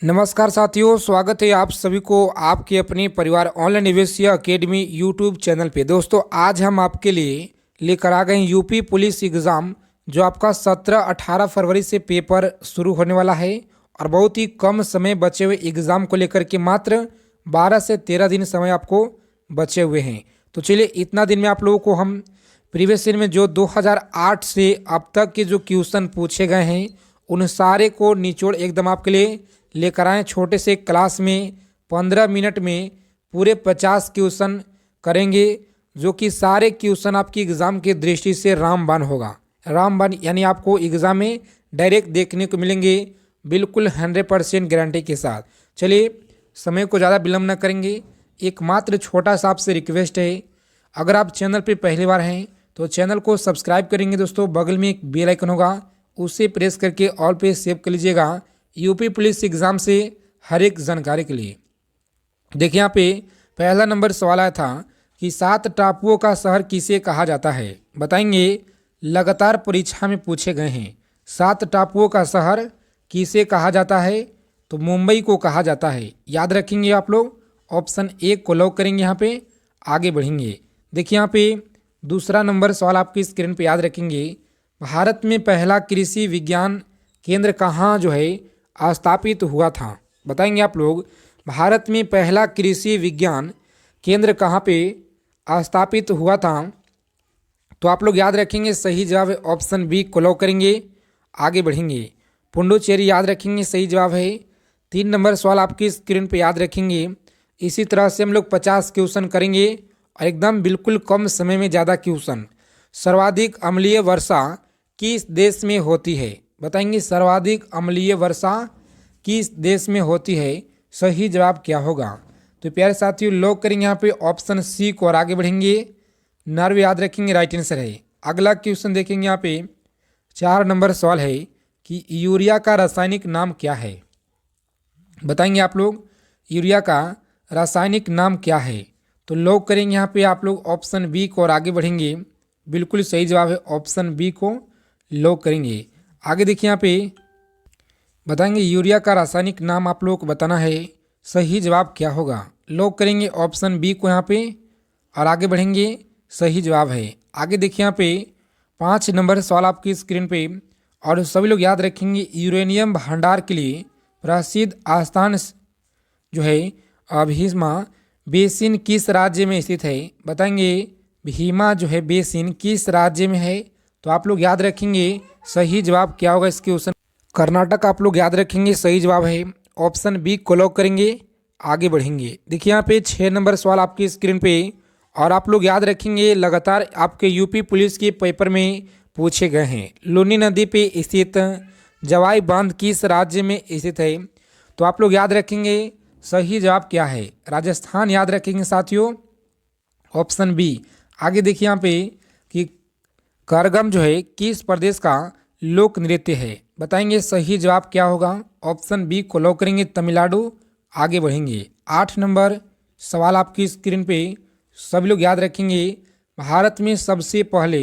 नमस्कार साथियों, स्वागत है आप सभी को आपके अपने परिवार ऑनलाइन निवेश अकेडमी यूट्यूब चैनल पे। दोस्तों, आज हम आपके लिए लेकर आ गए हैं यूपी पुलिस एग्ज़ाम, जो आपका 17-18 फरवरी से पेपर शुरू होने वाला है और बहुत ही कम समय बचे हुए एग्ज़ाम को लेकर के मात्र 12 से 13 दिन समय आपको बचे हुए हैं। तो चलिए, इतना दिन में आप लोगों को हम प्रीवियस ईयर में जो 2008 से अब तक के जो क्वेश्चन पूछे गए हैं उन सारे को निचोड़ एकदम आपके लिए लेकर आए। छोटे से क्लास में 15 मिनट में पूरे 50 क्वेश्चन करेंगे, जो कि सारे क्वेश्चन आपकी एग्ज़ाम की दृष्टि से रामबाण होगा। रामबाण यानी आपको एग्ज़ाम में डायरेक्ट देखने को मिलेंगे, बिल्कुल 100% गारंटी के साथ। चलिए, समय को ज़्यादा विलम्ब न करेंगे। एकमात्र छोटा सा आपसे रिक्वेस्ट है, अगर आप चैनल पर पहली बार हैं तो चैनल को सब्सक्राइब करेंगे। दोस्तों, बगल में एक बेल आइकन होगा, उसे प्रेस करके ऑल पे सेव कर लीजिएगा यूपी पुलिस एग्ज़ाम से हर एक जानकारी के लिए। देखिए, यहाँ पे पहला नंबर सवाल आया था कि 7 टापुओं का शहर किसे कहा जाता है। बताएंगे, लगातार परीक्षा में पूछे गए हैं। 7 टापुओं का शहर किसे कहा जाता है, तो मुंबई को कहा जाता है। याद रखेंगे आप लोग, ऑप्शन ए को लॉक करेंगे। यहाँ पे आगे बढ़ेंगे। देखिए, यहाँ पे दूसरा नंबर सवाल आपकी स्क्रीन पे याद रखेंगे, भारत में पहला कृषि विज्ञान केंद्र कहाँ जो है स्थापित हुआ था। बताएंगे आप लोग, भारत में पहला कृषि विज्ञान केंद्र कहाँ पे स्थापित हुआ था, तो आप लोग याद रखेंगे सही जवाब है ऑप्शन बी को लॉक करेंगे। आगे बढ़ेंगे। पुडुचेरी याद रखेंगे सही जवाब है। 3 नंबर सवाल आपकी स्क्रीन पे याद रखेंगे। इसी तरह से हम लोग 50 क्वेश्चन करेंगे और एकदम बिल्कुल कम समय में ज़्यादा क्वेश्चन। सर्वाधिक अम्लीय वर्षा किस देश में होती है। बताएंगे, सर्वाधिक अम्लीय वर्षा किस देश में होती है, सही जवाब क्या होगा। तो प्यारे साथियों, लॉक करेंगे यहाँ पे ऑप्शन सी को और आगे बढ़ेंगे। नर्व याद रखेंगे राइट आंसर है। अगला क्वेश्चन देखेंगे, यहाँ पे 4 नंबर सवाल है कि यूरिया का रासायनिक नाम क्या है। बताएंगे आप लोग, यूरिया का रासायनिक नाम क्या है, तो लॉक करेंगे यहाँ पे आप लोग ऑप्शन बी को और आगे बढ़ेंगे। बिल्कुल सही जवाब है, ऑप्शन बी को लॉक करेंगे। आगे देखिए, यहाँ पे बताएंगे यूरिया का रासायनिक नाम आप लोग को बताना है, सही जवाब क्या होगा। लॉक करेंगे ऑप्शन बी को यहाँ पे और आगे बढ़ेंगे। सही जवाब है। आगे देखिए, यहाँ पे 5 नंबर सवाल आपकी स्क्रीन पे, और सभी लोग याद रखेंगे यूरेनियम भंडार के लिए प्रसिद्ध स्थान जो है भीमा बेसिन किस राज्य में स्थित है। बताएंगे, भीमा जो है बेसिन किस राज्य में है, तो आप लोग याद रखेंगे सही जवाब क्या होगा इस क्वेश्चन। कर्नाटक आप लोग याद रखेंगे सही जवाब है, ऑप्शन बी को लॉक करेंगे। आगे बढ़ेंगे। देखिए, यहाँ पे 6 नंबर सवाल आपकी स्क्रीन पे, और आप लोग याद रखेंगे लगातार आपके यूपी पुलिस के पेपर में पूछे गए हैं। लूनी नदी पे स्थित जवाई बांध किस राज्य में स्थित है, तो आप लोग याद रखेंगे सही जवाब क्या है, राजस्थान याद रखेंगे साथियों, ऑप्शन बी। आगे देखिए यहाँ पे कि करगम जो है किस प्रदेश का लोक नृत्य है। बताएंगे सही जवाब क्या होगा, ऑप्शन बी को लॉक करेंगे, तमिलनाडु। आगे बढ़ेंगे। 8 नंबर सवाल आपकी स्क्रीन पे, सभी लोग याद रखेंगे भारत में सबसे पहले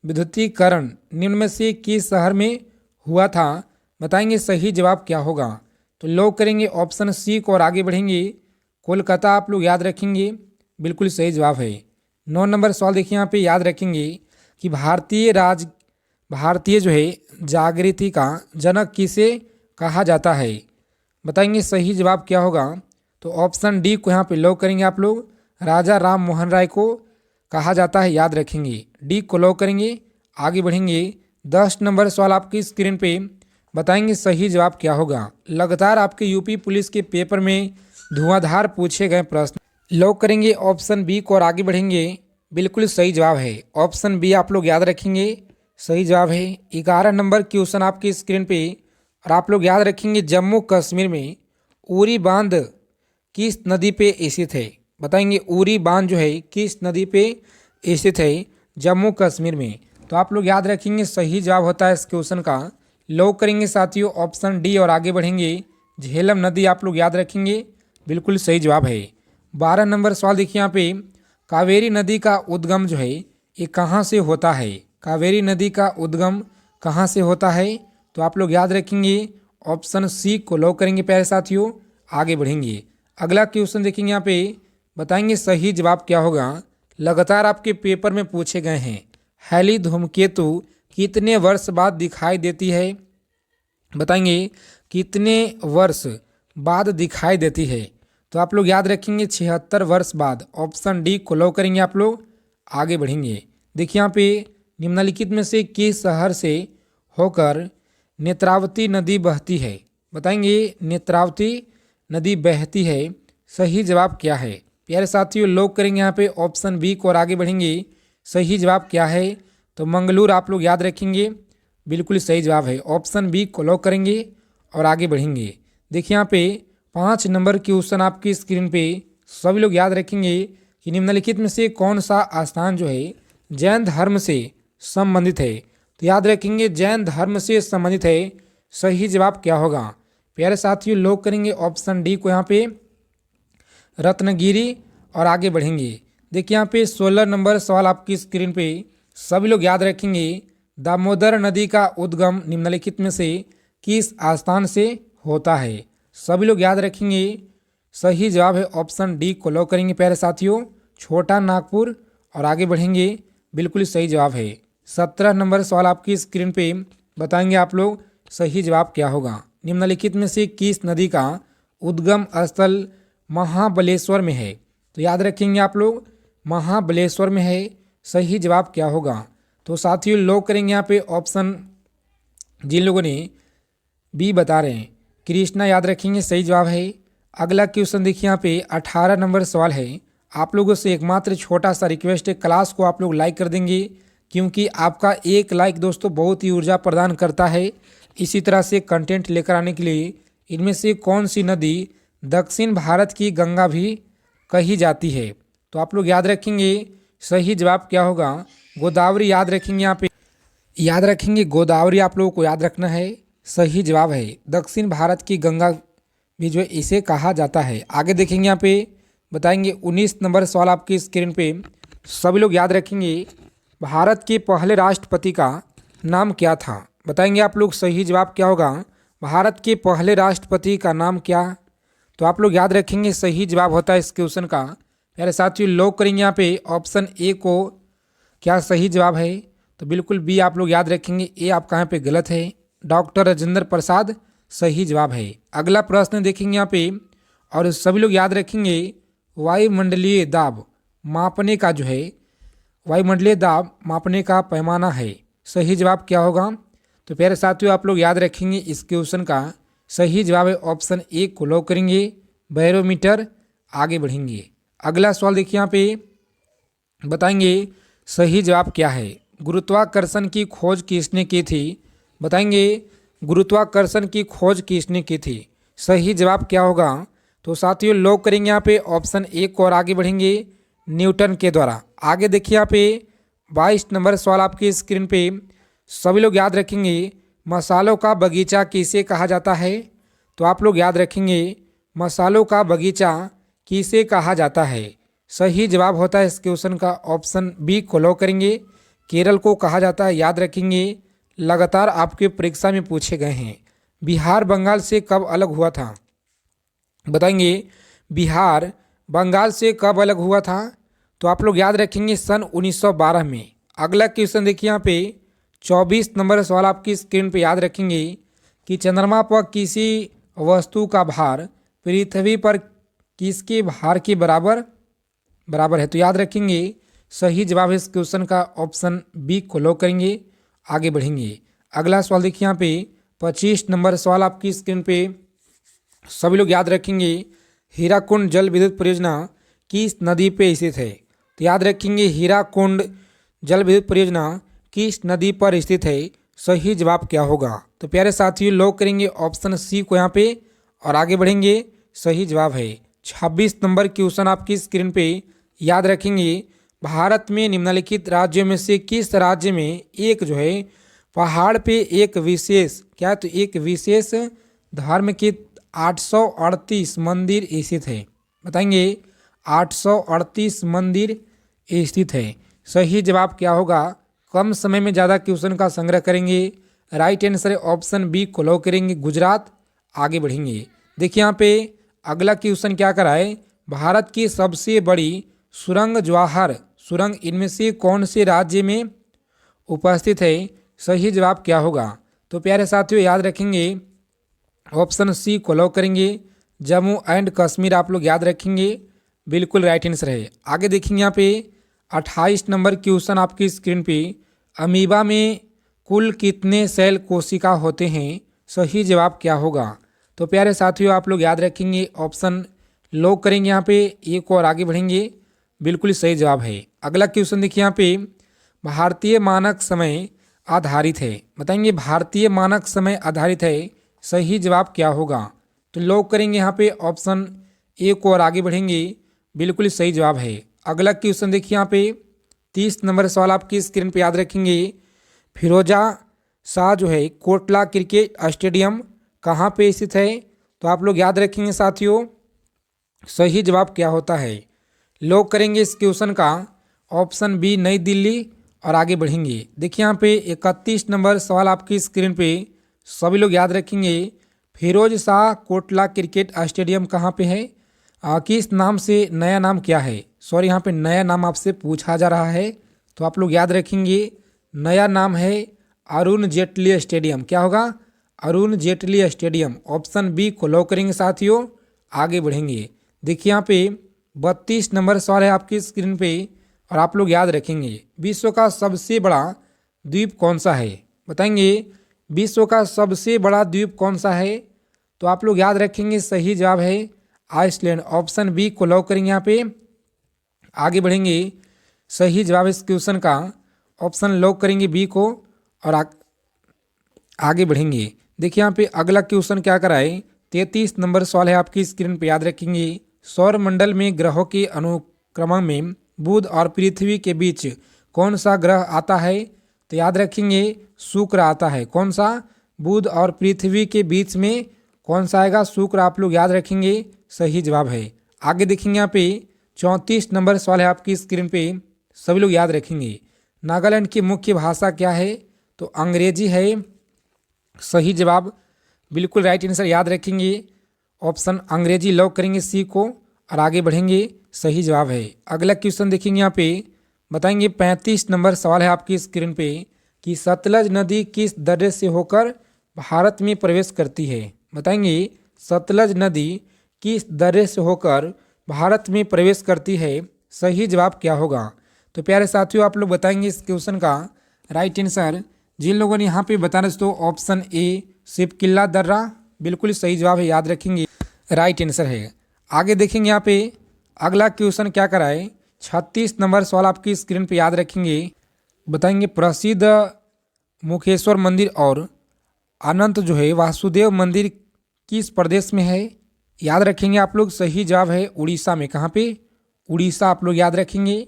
विद्युतीकरण निम्न में से किस शहर में हुआ था। बताएंगे सही जवाब क्या होगा, तो लॉक करेंगे ऑप्शन सी को और आगे बढ़ेंगे। कोलकाता आप लोग याद रखेंगे, बिल्कुल सही जवाब है। 9 नंबर सवाल देखिए, यहाँ पे याद रखेंगे कि भारतीय जो है जागृति का जनक किसे कहा जाता है। बताएंगे सही जवाब क्या होगा, तो ऑप्शन डी को यहाँ पे लॉक करेंगे आप लोग, राजा राम मोहन राय को कहा जाता है। याद रखेंगे, डी को लॉक करेंगे। आगे बढ़ेंगे। 10 नंबर सवाल आपकी स्क्रीन पे, बताएंगे सही जवाब क्या होगा। लगातार आपके यूपी पुलिस के पेपर में धुआंधार पूछे गए प्रश्न, लॉक करेंगे ऑप्शन बी को और आगे बढ़ेंगे। बिल्कुल सही जवाब है, ऑप्शन बी आप लोग याद रखेंगे सही जवाब है। 11 नंबर क्वेश्चन आपकी स्क्रीन पे, और आप लोग याद रखेंगे जम्मू कश्मीर में उरी बांध किस नदी पे स्थित है। बताएंगे उरी बांध जो है किस नदी पे स्थित है जम्मू कश्मीर में, तो आप लोग याद रखेंगे सही जवाब होता है इस क्वेश्चन का। लॉक करेंगे साथियों ऑप्शन डी और आगे बढ़ेंगे। झेलम नदी आप लोग याद रखेंगे, बिल्कुल सही जवाब है। 12 नंबर सवाल देखिए, यहाँ पे कावेरी नदी का उद्गम जो है ये कहाँ से होता है। कावेरी नदी का उद्गम कहाँ से होता है, तो आप लोग याद रखेंगे ऑप्शन सी को लॉक करेंगे प्यारे साथियों, आगे बढ़ेंगे। अगला क्वेश्चन देखेंगे यहाँ पे, बताएंगे सही जवाब क्या होगा। लगातार आपके पेपर में पूछे गए हैं, हैली धूमकेतु कितने वर्ष बाद दिखाई देती है। बताएंगे कितने वर्ष बाद दिखाई देती है। तो आप लोग याद रखेंगे 76 वर्ष बाद, ऑप्शन डी को लॉक करेंगे आप लोग, आगे बढ़ेंगे। देखिए यहाँ पे निम्नलिखित में से किस शहर से होकर नेत्रावती नदी बहती है। बताएंगे नेत्रावती नदी बहती है, सही जवाब क्या है। प्यारे साथियों लॉक करेंगे यहाँ पे ऑप्शन बी को और आगे बढ़ेंगे। सही जवाब क्या है, तो मंगलूर आप लोग याद रखेंगे, बिल्कुल सही जवाब है, ऑप्शन बी को लॉक करेंगे और आगे बढ़ेंगे। देखिए यहाँ पे 5 नंबर क्वेश्चन आपकी स्क्रीन पे, सभी लोग याद रखेंगे कि निम्नलिखित में से कौन सा स्थान जो है जैन धर्म से संबंधित है। तो याद रखेंगे जैन धर्म से संबंधित है, सही जवाब क्या होगा। प्यारे साथियों लॉक करेंगे ऑप्शन डी को यहाँ पे, रत्नगिरी और आगे बढ़ेंगे। देखिए यहाँ पे 16 नंबर सवाल आपकी स्क्रीन पे, सभी लोग याद रखेंगे दामोदर नदी का उद्गम निम्नलिखित में से किस स्थान से होता है। सभी लोग याद रखेंगे, सही जवाब है ऑप्शन डी को लॉक करेंगे प्यारे साथियों, छोटा नागपुर और आगे बढ़ेंगे, बिल्कुल सही जवाब है। 17 नंबर सवाल आपकी स्क्रीन पे, बताएंगे आप लोग सही जवाब क्या होगा। निम्नलिखित में से किस नदी का उद्गम स्थल महाबलेश्वर में है। तो याद रखेंगे आप लोग महाबलेश्वर में है, सही जवाब क्या होगा। तो साथियों लॉक करेंगे यहाँ पे ऑप्शन, जिन लोगों ने बी बता रहे हैं कृष्णा, याद रखेंगे सही जवाब है। अगला क्वेश्चन देखिए यहाँ पे 18 नंबर सवाल है। आप लोगों से एकमात्र छोटा सा रिक्वेस्ट है, क्लास को आप लोग लाइक कर देंगे, क्योंकि आपका एक लाइक दोस्तों बहुत ही ऊर्जा प्रदान करता है इसी तरह से कंटेंट लेकर आने के लिए। इनमें से कौन सी नदी दक्षिण भारत की गंगा भी कही जाती है। तो आप लोग याद रखेंगे सही जवाब क्या होगा, गोदावरी याद रखेंगे यहाँ पे, याद रखेंगे गोदावरी आप लोगों को याद रखना है, सही जवाब है। दक्षिण भारत की गंगा भी जो है इसे कहा जाता है। आगे देखेंगे यहाँ पे, बताएंगे 19 नंबर सवाल आपकी स्क्रीन पे, सभी लोग याद रखेंगे भारत के पहले राष्ट्रपति का नाम क्या था। बताएंगे आप लोग सही जवाब क्या होगा, भारत के पहले राष्ट्रपति का नाम क्या। तो आप लोग याद रखेंगे सही जवाब होता है इस क्वेश्चन का। यार साथियों लॉक करेंगे यहाँ पे ऑप्शन ए को, क्या सही जवाब है। तो बिल्कुल बी आप लोग याद रखेंगे, ए आपका यहाँ पे गलत है, डॉक्टर राजेंद्र प्रसाद सही जवाब है। अगला प्रश्न देखेंगे यहाँ पे, और सभी लोग याद रखेंगे वायुमंडलीय दाब मापने का जो है, वायुमंडलीय दाब मापने का पैमाना है, सही जवाब क्या होगा। तो प्यारे साथियों आप लोग याद रखेंगे इस क्वेश्चन का सही जवाब है ऑप्शन ए को लॉक करेंगे, बैरोमीटर, आगे बढ़ेंगे। अगला सवाल देखिए यहाँ पे, बताएंगे सही जवाब क्या है। गुरुत्वाकर्षण की खोज किसने की थी। बताएंगे गुरुत्वाकर्षण की खोज किसने की थी, सही जवाब क्या होगा। तो साथियों लॉक करेंगे यहाँ पे ऑप्शन ए को और आगे बढ़ेंगे, न्यूटन के द्वारा। आगे देखिए यहाँ पे 22 नंबर सवाल आपकी स्क्रीन पे, सभी लोग याद रखेंगे मसालों का बगीचा किसे कहा जाता है। तो आप लोग याद रखेंगे मसालों का बगीचा किसे कहा जाता है, सही जवाब होता है इस क्वेश्चन का ऑप्शन बी को लॉक करेंगे, केरल को कहा जाता है। याद रखेंगे लगातार आपके परीक्षा में पूछे गए हैं, बिहार बंगाल से कब अलग हुआ था। बताएंगे बिहार बंगाल से कब अलग हुआ था। तो आप लोग याद रखेंगे सन 1912 में। अगला क्वेश्चन देखिए यहाँ पे 24 नंबर सवाल आपकी स्क्रीन पे, याद रखेंगे कि चंद्रमा पर किसी वस्तु का भार पृथ्वी पर किसके भार के बराबर है। तो याद रखेंगे सही जवाब है इस क्वेश्चन का ऑप्शन बी को लॉक करेंगे, आगे बढ़ेंगे। अगला सवाल देखिए यहाँ पे 25 नंबर सवाल आपकी स्क्रीन पे, सभी लोग याद रखेंगे हीराकुंड जल विद्युत परियोजना किस नदी पे स्थित है। तो याद रखेंगे हीराकुंड जल विद्युत परियोजना किस नदी पर स्थित है, सही जवाब क्या होगा। तो प्यारे साथियों लॉक करेंगे ऑप्शन सी को यहाँ पे और आगे बढ़ेंगे, सही जवाब है। 26 नंबर क्वेश्चन आपकी स्क्रीन पे, याद रखेंगे भारत में निम्नलिखित राज्यों में से किस राज्य में एक जो है पहाड़ पे एक विशेष क्या, तो एक विशेष धर्म के 838 मंदिर स्थित है। बताएंगे 838 मंदिर स्थित है, सही जवाब क्या होगा। कम समय में ज़्यादा क्वेश्चन का संग्रह करेंगे, राइट आंसर है ऑप्शन बी को लॉक करेंगे गुजरात। आगे बढ़ेंगे। देखिए यहाँ पे अगला क्वेश्चन क्या करा है, भारत की सबसे बड़ी सुरंग जवाहर सुरंग इनमें से कौन से राज्य में उपस्थित है? सही जवाब क्या होगा? तो प्यारे साथियों याद रखेंगे ऑप्शन सी को लॉक करेंगे जम्मू एंड कश्मीर आप लोग याद रखेंगे, बिल्कुल राइट आंसर है। आगे देखेंगे यहाँ पे 28 नंबर क्वेश्चन आपकी स्क्रीन पे, अमीबा में कुल कितने सेल कोशिका होते हैं? सही जवाब क्या होगा? तो प्यारे साथियों आप लोग याद रखेंगे ऑप्शन लॉक करेंगे यहाँ पे एक और आगे बढ़ेंगे, बिल्कुल सही जवाब है। अगला क्वेश्चन देखिए यहाँ पे भारतीय मानक समय आधारित है, बताएंगे भारतीय मानक समय आधारित है, सही जवाब क्या होगा? तो लॉक करेंगे यहाँ पे ऑप्शन एक और आगे बढ़ेंगे, बिल्कुल सही जवाब है। अगला क्वेश्चन देखिए यहाँ पे 30 नंबर सवाल आपकी स्क्रीन पे याद रखेंगे, फिरोजा शाह जो है कोटला क्रिकेट स्टेडियम कहाँ पे स्थित है? तो आप लोग याद रखेंगे साथियों सही जवाब क्या होता है? लॉक करेंगे इस क्वेश्चन का ऑप्शन बी नई दिल्ली और आगे बढ़ेंगे। देखिए यहाँ पे 31 नंबर सवाल आपकी स्क्रीन पे सभी लोग याद रखेंगे, फिरोज शाह कोटला क्रिकेट स्टेडियम कहाँ पे है? किस नाम से, नया नाम क्या है? सॉरी यहाँ पे नया नाम आपसे पूछा जा रहा है, तो आप लोग याद रखेंगे नया नाम है अरुण जेटली स्टेडियम। क्या होगा? Arun Jaitley stadium. Option B को लॉक करेंगे साथियों, आगे बढ़ेंगे। देखिए यहाँ पे 32 नंबर सवाल है आपकी स्क्रीन पे और आप लोग याद रखेंगे विश्व का सबसे बड़ा द्वीप कौन सा है? बताएंगे विश्व का सबसे बड़ा द्वीप कौन सा है? तो आप लोग याद रखेंगे सही जवाब है आइसलैंड। ऑप्शन बी को लॉक करेंगे यहाँ पे, आगे बढ़ेंगे। सही जवाब इस क्वेश्चन का ऑप्शन लॉक करेंगे बी को और आगे बढ़ेंगे। देखिए यहाँ पे अगला क्वेश्चन क्या कराए, 33 नंबर सवाल है आपकी स्क्रीन पे याद रखेंगे, सौर मंडल में ग्रहों के अनुक्रम में बुध और पृथ्वी के बीच कौन सा ग्रह आता है? तो याद रखेंगे शुक्र आता है। कौन सा? बुध और पृथ्वी के बीच में कौन सा आएगा? शुक्र आप लोग याद रखेंगे, सही जवाब है। आगे देखेंगे यहाँ पे 34 नंबर सवाल है आपकी स्क्रीन पे, सभी लोग याद रखेंगे नागालैंड की मुख्य भाषा क्या है? तो अंग्रेजी है, सही जवाब बिल्कुल राइट आंसर याद रखेंगे ऑप्शन अंग्रेजी लॉक करेंगे सी को और आगे बढ़ेंगे, सही जवाब है। अगला क्वेश्चन देखेंगे यहाँ पे, बताएंगे 35 नंबर सवाल है आपकी स्क्रीन पे कि सतलज नदी किस दर्रे से होकर भारत में प्रवेश करती है? बताएंगे सतलज नदी किस दर्रे से होकर भारत में प्रवेश करती है? सही जवाब क्या होगा? तो प्यारे साथियों आप लोग बताएंगे इस क्वेश्चन का राइट आंसर। जिन लोगों ने यहाँ पे बताना तो ऑप्शन ए शिवकिला दर्रा, बिल्कुल सही जवाब है, याद रखेंगे राइट आंसर है। आगे देखेंगे यहाँ पे अगला क्वेश्चन क्या कराए, 36 नंबर सवाल आपकी स्क्रीन पे याद रखेंगे, बताएंगे प्रसिद्ध मुखेश्वर मंदिर और अनंत जो है वासुदेव मंदिर किस प्रदेश में है? याद रखेंगे आप लोग सही जवाब है उड़ीसा में। कहाँ पे? उड़ीसा आप लोग याद रखेंगे,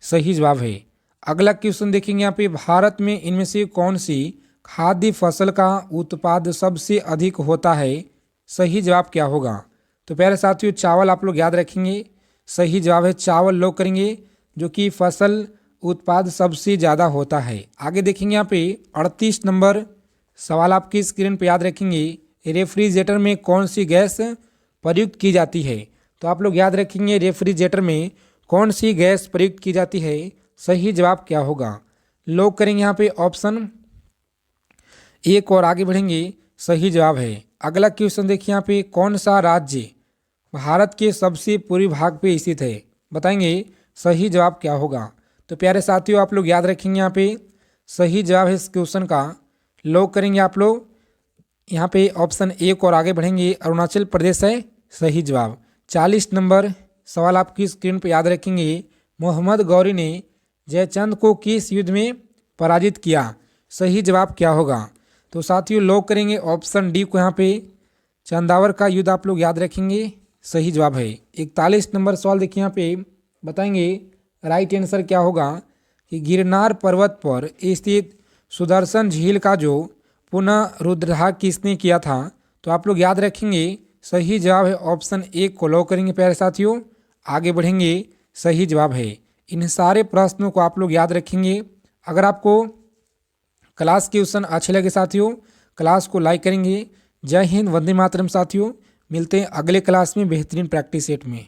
सही जवाब है। अगला क्वेश्चन देखेंगे यहाँ पे, भारत में इनमें से कौन सी खाद्य फसल का उत्पाद सबसे अधिक होता है? सही जवाब क्या होगा? तो प्यारे साथियों चावल आप लोग याद रखेंगे, सही जवाब है चावल लॉक करेंगे, जो कि फसल उत्पाद सबसे ज़्यादा होता है। आगे देखेंगे यहाँ पे 38 नंबर सवाल आपकी स्क्रीन पे याद रखेंगे, रेफ्रिजरेटर में कौन सी गैस प्रयुक्त की जाती है? तो आप लोग याद रखेंगे रेफ्रिजरेटर में कौन सी गैस प्रयुक्त की जाती है? सही जवाब क्या होगा? लॉक करेंगे यहाँ पे ऑप्शन एक और आगे बढ़ेंगे, सही जवाब है। अगला क्वेश्चन देखिए यहाँ पे, कौन सा राज्य भारत के सबसे पूर्वी भाग पे स्थित है? बताएंगे सही जवाब क्या होगा? तो प्यारे साथियों आप लोग याद रखेंगे यहाँ पे सही जवाब है इस क्वेश्चन का, लॉक करेंगे आप लोग यहाँ पे ऑप्शन एक और आगे बढ़ेंगे, अरुणाचल प्रदेश है सही जवाब। 40 नंबर सवाल आपकी स्क्रीन पे याद रखेंगे, मोहम्मद गौरी ने जयचंद को किस युद्ध में पराजित किया? सही जवाब क्या होगा? तो साथियों लॉक करेंगे ऑप्शन डी को यहाँ पे, चंदावर का युद्ध आप लोग याद रखेंगे, सही जवाब है। 41 नंबर सवाल देखिए यहाँ पे, बताएंगे राइट आंसर क्या होगा कि गिरनार पर्वत पर स्थित सुदर्शन झील का जो पुनरुद्धार किसने किया था? तो आप लोग याद रखेंगे सही जवाब है ऑप्शन एक को लॉक करेंगे प्यारे साथियों, आगे बढ़ेंगे, सही जवाब है। इन सारे प्रश्नों को आप लोग याद रखेंगे। अगर आपको क्लास के क्वेश्चन अच्छे लगे साथियों, क्लास को लाइक करेंगे। जय हिंद, वंदे मातरम साथियों। मिलते हैं अगले क्लास में बेहतरीन प्रैक्टिस सेट में।